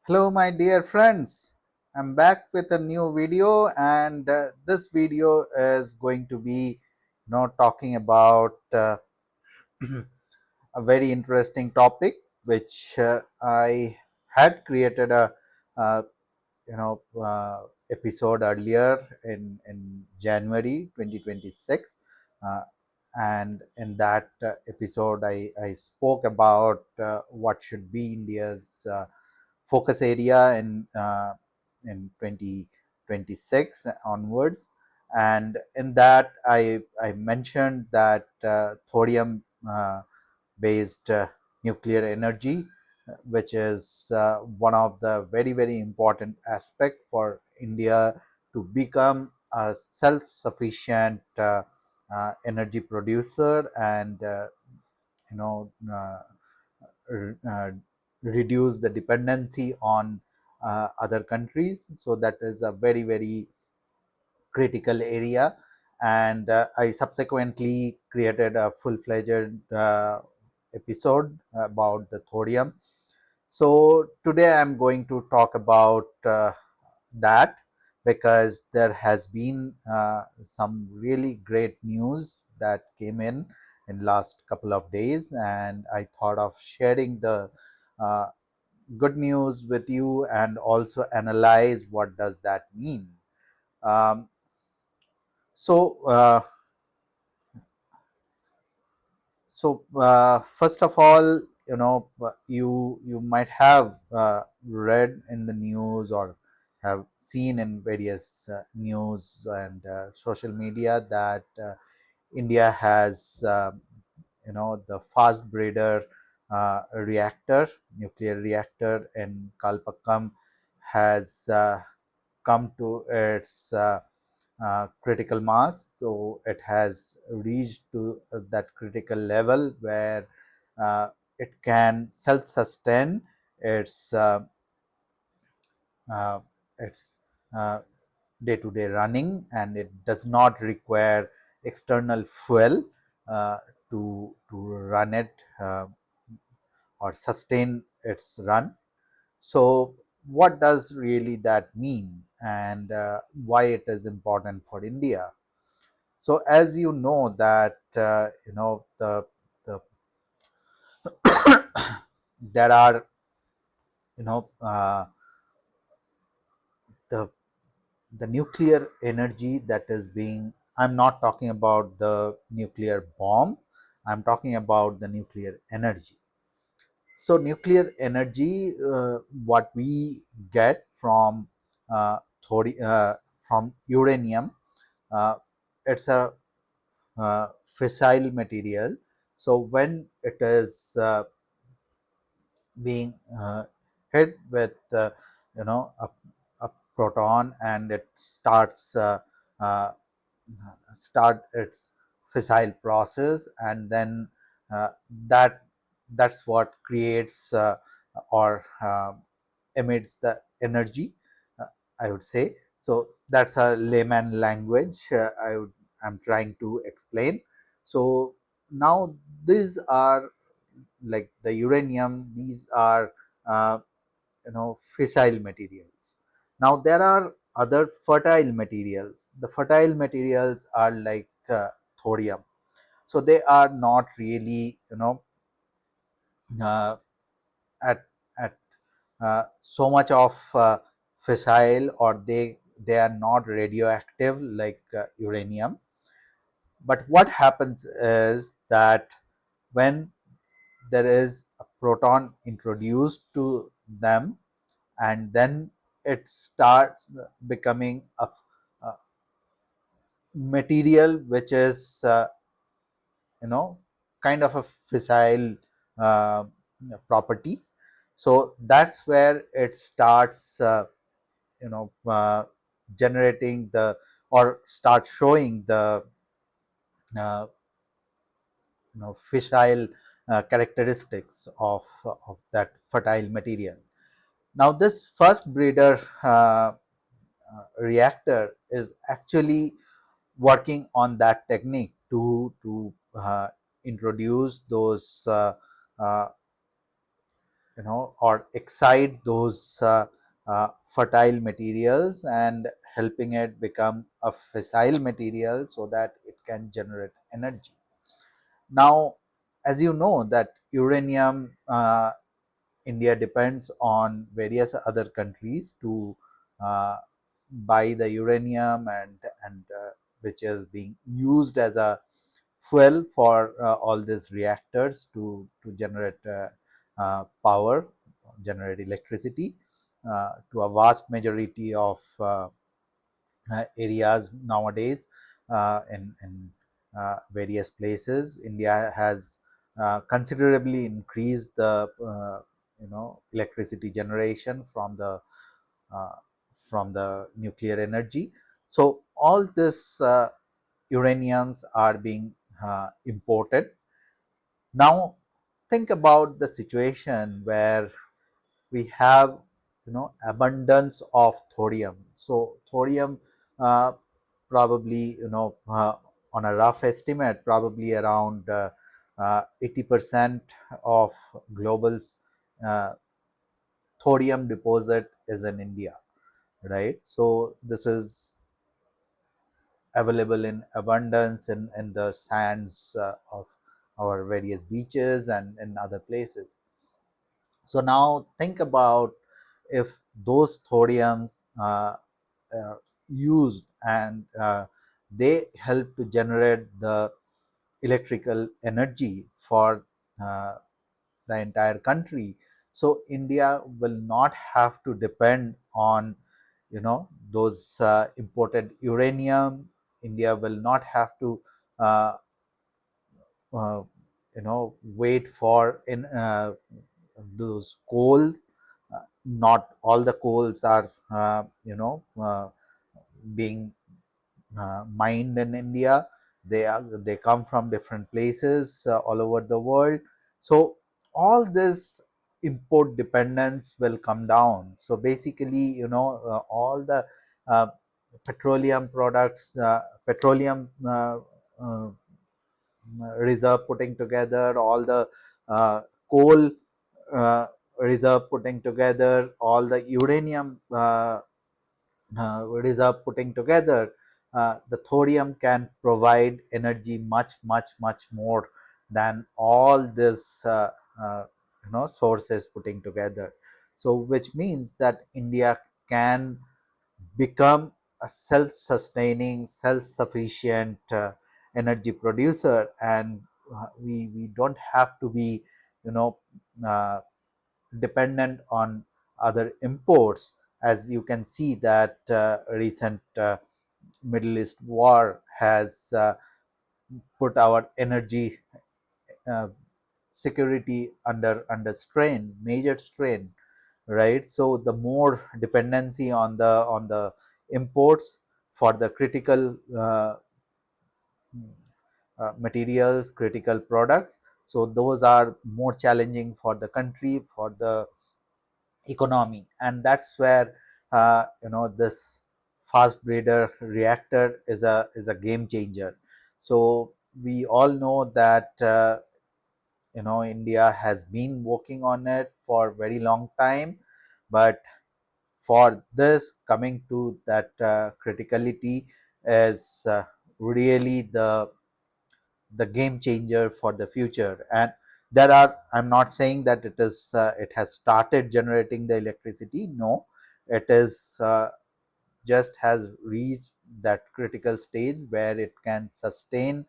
Hello, my dear friends. I'm back with a new video, and this video is going to be, talking about a very interesting topic, which I had created a you know episode earlier in January 2026, and in that episode I spoke about what should be India's focus area in 2026 onwards. And in that I mentioned that thorium based nuclear energy, which is one of the very important aspect for India to become a self-sufficient energy producer and you know uh, uh, reduce the dependency on other countries. So that is a very critical area, and I subsequently created a full-fledged episode about the thorium. So today I'm going to talk about that, because there has been some really great news that came in last couple of days, and I thought of sharing the uh, good news with you and also analyze what does that mean. um, so uh, First of all, you might have read in the news or have seen in various news and social media that India has, the fast breeder reactor, nuclear reactor in Kalpakkam has come to its critical mass. So it has reached to that critical level where uh, it can self-sustain its uh, uh, its uh, day-to-day running, and it does not require external fuel uh, to run it or sustain its run. So what does really that mean, and why it is important for India? So as you know that the there are you know the the nuclear energy that is being, I'm not talking about the nuclear bomb, I'm talking about the nuclear energy. So nuclear energy, what we get from from uranium, uh, it's a fissile material. So when it is being hit with a proton, and it uh, start its fissile process, and then uh, that that's what creates or emits the energy, uh, I would say. So that's a layman language I'm trying to explain. So now these are like the uranium, these are fissile materials. Now there are other fertile materials. The fertile materials are like thorium. So they are not really uh, at at so much of fissile, or they are not radioactive like uranium. But what happens is that when there is a proton introduced to them, and then it starts becoming a material which is kind of a fissile uh, property. So that's where it starts you know uh, generating the, or start showing the uh, fissile characteristics of that fertile material. Now this first breeder reactor is actually working on that technique to introduce those uh, or excite those fertile materials and helping it become a fissile material so that it can generate energy. Now, as you know that uranium, India depends on various other countries to uh, buy the uranium, and which is being used as a fuel for all these reactors to generate power, generate electricity to a vast majority of areas nowadays in various places. India has considerably increased the electricity generation uh, from the nuclear energy. So all this uraniums are being imported. Now think about the situation where we have abundance of thorium. So thorium, uh, probably on a rough estimate, probably around 80% of global's uh, thorium deposit is in India, right? So this is available in abundance in the sands of our various beaches and in other places. So now think about if those thoriums are used and they help to generate the electrical energy for uh, the entire country. So India will not have to depend on those imported uranium. India will not have to uh, wait for in those coal. Not all the coals are being mined in India. They come from different places all over the world. So all this import dependence will come down. So basically, all the uh, petroleum products, petroleum reserve putting together, all the coal uh, reserve putting together, all the uranium reserve putting together, the thorium can provide energy much more than all this sources putting together. So which means that India can become a self-sustaining, self-sufficient energy producer, and we don't have to be you know uh, dependent on other imports. As you can see that recent Middle East war has put our energy uh, security under strain, major strain, right? So the more dependency on the imports for the critical materials, critical products, so those are more challenging for the country, for the economy. And that's where this fast breeder reactor is a game changer. So we all know that India has been working on it for very long time, but for this coming to that criticality is really the game changer for the future. And there are, I'm not saying that it has started generating the electricity. No, it is just has reached that critical stage where it can sustain,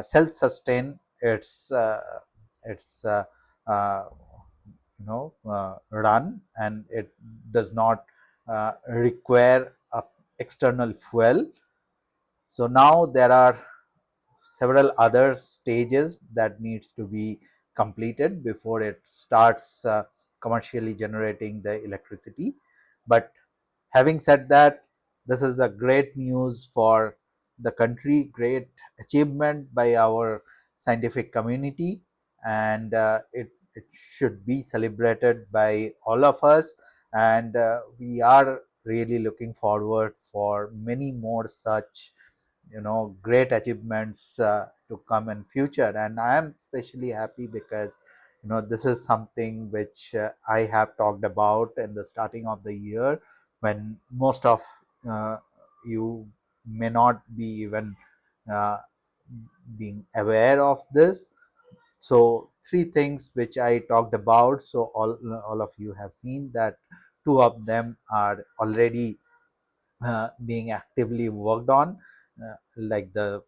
self sustain its uh, run, and it does not require a external fuel. So now there are several other stages that needs to be completed before it starts commercially generating the electricity. But having said that, this is a great news for the country, great achievement by our scientific community, and it should be celebrated by all of us. And we are really looking forward for many more such great achievements to come in future. And I am especially happy because this is something which I have talked about in the starting of the year, when most of uh, you may not be even uh, being aware of this. So three things which I talked about, so all of you have seen that two of them are already being actively worked on, like the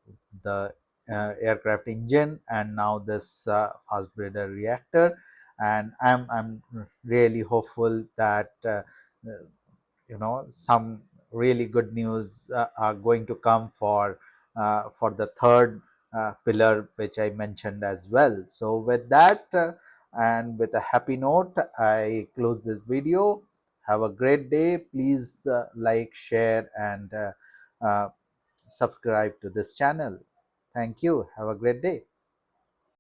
aircraft engine, and now this fast breeder reactor. And I'm really hopeful that some really good news are going to come for the third pillar which I mentioned as well. So with that, and with a happy note, I close this video. Have a great day. Please like, share, and subscribe to this channel. Thank you. Have a great day.